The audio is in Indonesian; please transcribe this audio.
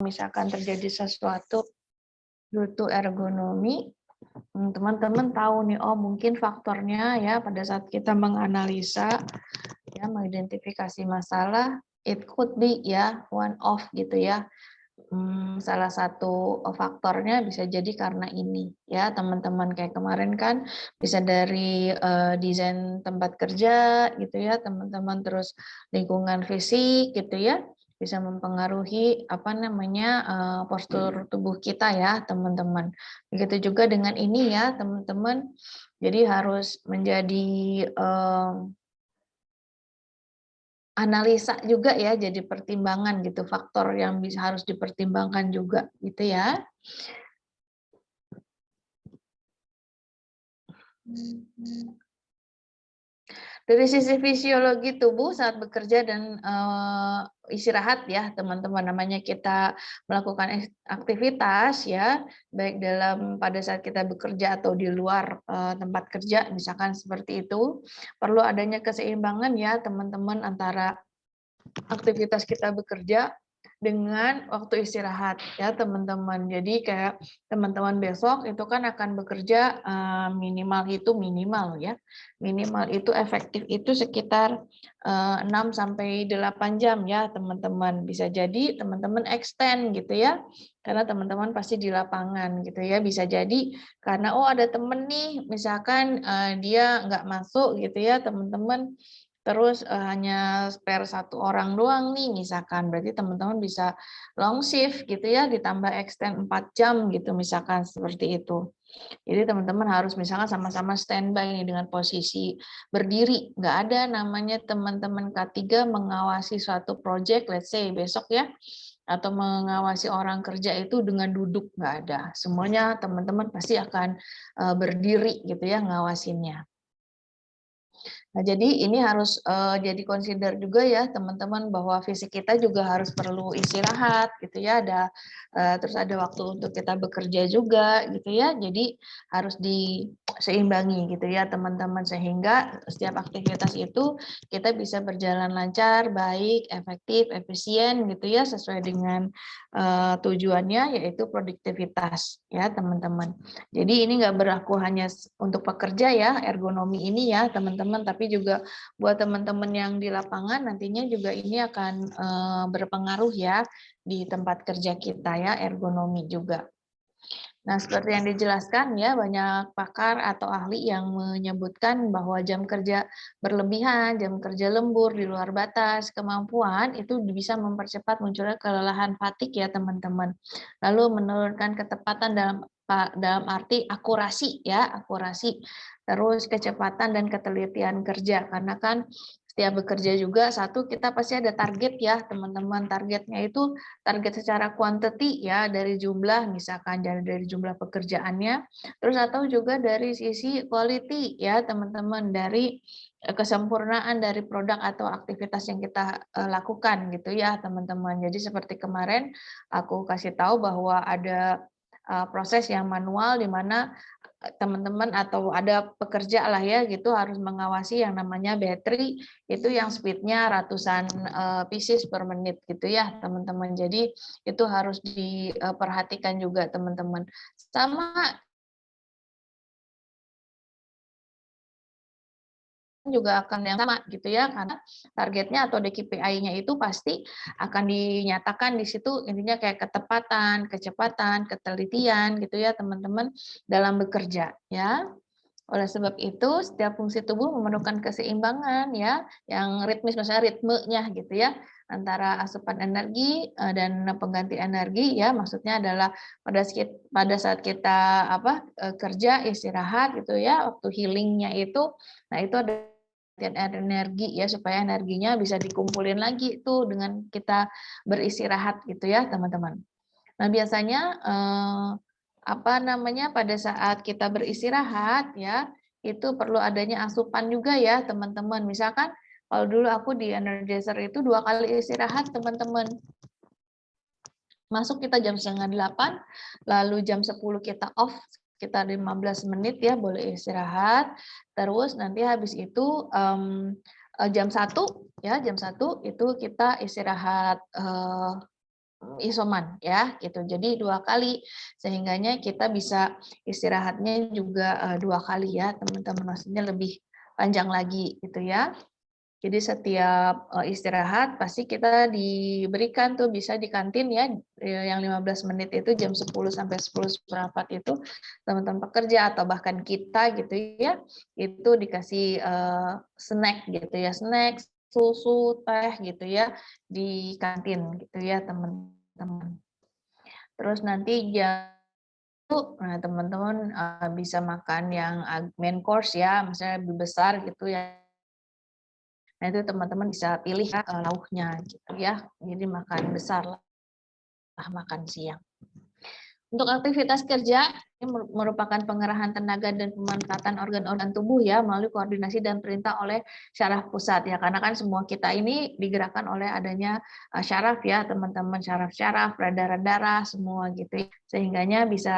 misalkan terjadi sesuatu butuh ergonomi, teman-teman tahu nih, oh mungkin faktornya ya pada saat kita menganalisa, ya mengidentifikasi masalah, it could be ya one of gitu ya. Salah satu faktornya bisa jadi karena ini ya teman-teman, kayak kemarin kan bisa dari desain tempat kerja gitu ya teman-teman, terus lingkungan fisik gitu ya, bisa mempengaruhi apa namanya postur tubuh kita ya teman-teman. Begitu juga dengan ini ya teman-teman, jadi harus menjadi analisa juga ya, jadi pertimbangan gitu, faktor yang bisa harus dipertimbangkan juga gitu ya. Dari sisi fisiologi tubuh saat bekerja dan istirahat ya teman-teman, namanya kita melakukan aktivitas ya, baik dalam pada saat kita bekerja atau di luar tempat kerja misalkan seperti itu, perlu adanya keseimbangan ya teman-teman antara aktivitas kita bekerja dengan waktu istirahat ya teman-teman. Jadi kayak teman-teman besok itu kan akan bekerja minimal ya. Minimal itu efektif itu sekitar 6 sampai 8 jam ya teman-teman. Bisa jadi teman-teman extend gitu ya. Karena teman-teman pasti di lapangan gitu ya. Bisa jadi karena oh ada temen nih misalkan dia nggak masuk gitu ya teman-teman, terus hanya spare 1 orang doang nih misalkan, berarti teman-teman bisa long shift gitu ya, ditambah extend 4 jam gitu misalkan seperti itu. Jadi teman-teman harus misalkan sama-sama standby nih dengan posisi berdiri, nggak ada namanya teman-teman K3 mengawasi suatu project, let's say besok ya, atau mengawasi orang kerja itu dengan duduk, nggak ada. Semuanya teman-teman pasti akan berdiri gitu ya ngawasinnya. Nah, jadi ini harus jadi consider juga ya teman-teman, bahwa fisik kita juga harus perlu istirahat gitu ya, terus ada waktu untuk kita bekerja juga gitu ya. Jadi harus diseimbangi gitu ya teman-teman, sehingga setiap aktivitas itu kita bisa berjalan lancar, baik, efektif, efisien gitu ya, sesuai dengan tujuannya yaitu produktivitas ya teman-teman. Jadi ini nggak berlaku hanya untuk pekerja ya, ergonomi ini ya teman-teman, tapi juga buat teman-teman yang di lapangan nantinya juga ini akan berpengaruh ya di tempat kerja kita ya, ergonomi juga. Nah, seperti yang dijelaskan ya, banyak pakar atau ahli yang menyebutkan bahwa jam kerja berlebihan, jam kerja lembur di luar batas kemampuan itu bisa mempercepat munculnya kelelahan fatigue ya teman-teman. Lalu menurunkan ketepatan dalam arti akurasi ya, akurasi. Terus kecepatan dan ketelitian kerja, karena kan setiap bekerja juga satu kita pasti ada target ya teman-teman. Targetnya itu target secara quantity ya, dari jumlah misalkan dari jumlah pekerjaannya, terus atau juga dari sisi quality ya teman-teman, dari kesempurnaan dari produk atau aktivitas yang kita lakukan gitu ya teman-teman. Jadi seperti kemarin aku kasih tahu bahwa ada proses yang manual di mana teman-teman atau ada pekerja lah ya gitu harus mengawasi yang namanya battery, itu yang speednya ratusan pieces per menit gitu ya teman-teman. Jadi itu harus diperhatikan juga teman-teman. Sama juga akan yang sama gitu ya, karena targetnya atau KPI-nya itu pasti akan dinyatakan di situ, intinya kayak ketepatan, kecepatan, ketelitian gitu ya teman-teman dalam bekerja ya. Oleh sebab itu, setiap fungsi tubuh memerlukan keseimbangan ya, yang ritmis, misalnya ritmenya gitu ya, antara asupan energi dan pengganti energi ya, maksudnya adalah pada saat kita kerja, istirahat gitu ya, waktu healingnya itu, nah itu ada energi ya, supaya energinya bisa dikumpulin lagi tuh dengan kita beristirahat gitu ya teman-teman. Nah, biasanya pada saat kita beristirahat ya, itu perlu adanya asupan juga ya, teman-teman. Misalkan kalau dulu aku di Energizer itu 2 kali istirahat, teman-teman. Masuk kita jam setengah 8, lalu jam 10 kita off sekitar 15 menit ya, boleh istirahat. Terus nanti habis itu jam 1 ya, jam 1 itu kita istirahat isoman ya gitu. Jadi 2 kali sehingganya kita bisa istirahatnya juga 2 kali ya teman-teman, maksudnya lebih panjang lagi gitu ya. Jadi setiap istirahat pasti kita diberikan tuh bisa di kantin ya, yang 15 menit itu jam 10 sampai 10 seperempat itu teman-teman pekerja atau bahkan kita gitu ya, itu dikasih snack gitu ya, snack, susu, teh gitu ya di kantin gitu ya teman-teman. Terus nanti jam itu, nah teman-teman bisa makan yang main course ya, misalnya lebih besar gitu ya. Nah, itu teman-teman bisa pilih ya, lauknya gitu ya. Jadi makan besar lah makan siang. Untuk aktivitas kerja, ini merupakan pengerahan tenaga dan pemanfaatan organ-organ tubuh ya melalui koordinasi dan perintah oleh syaraf pusat ya. Karena kan semua kita ini digerakkan oleh adanya syaraf ya, teman-teman, syaraf-syaraf, peredaran darah semua gitu ya. Sehingganya bisa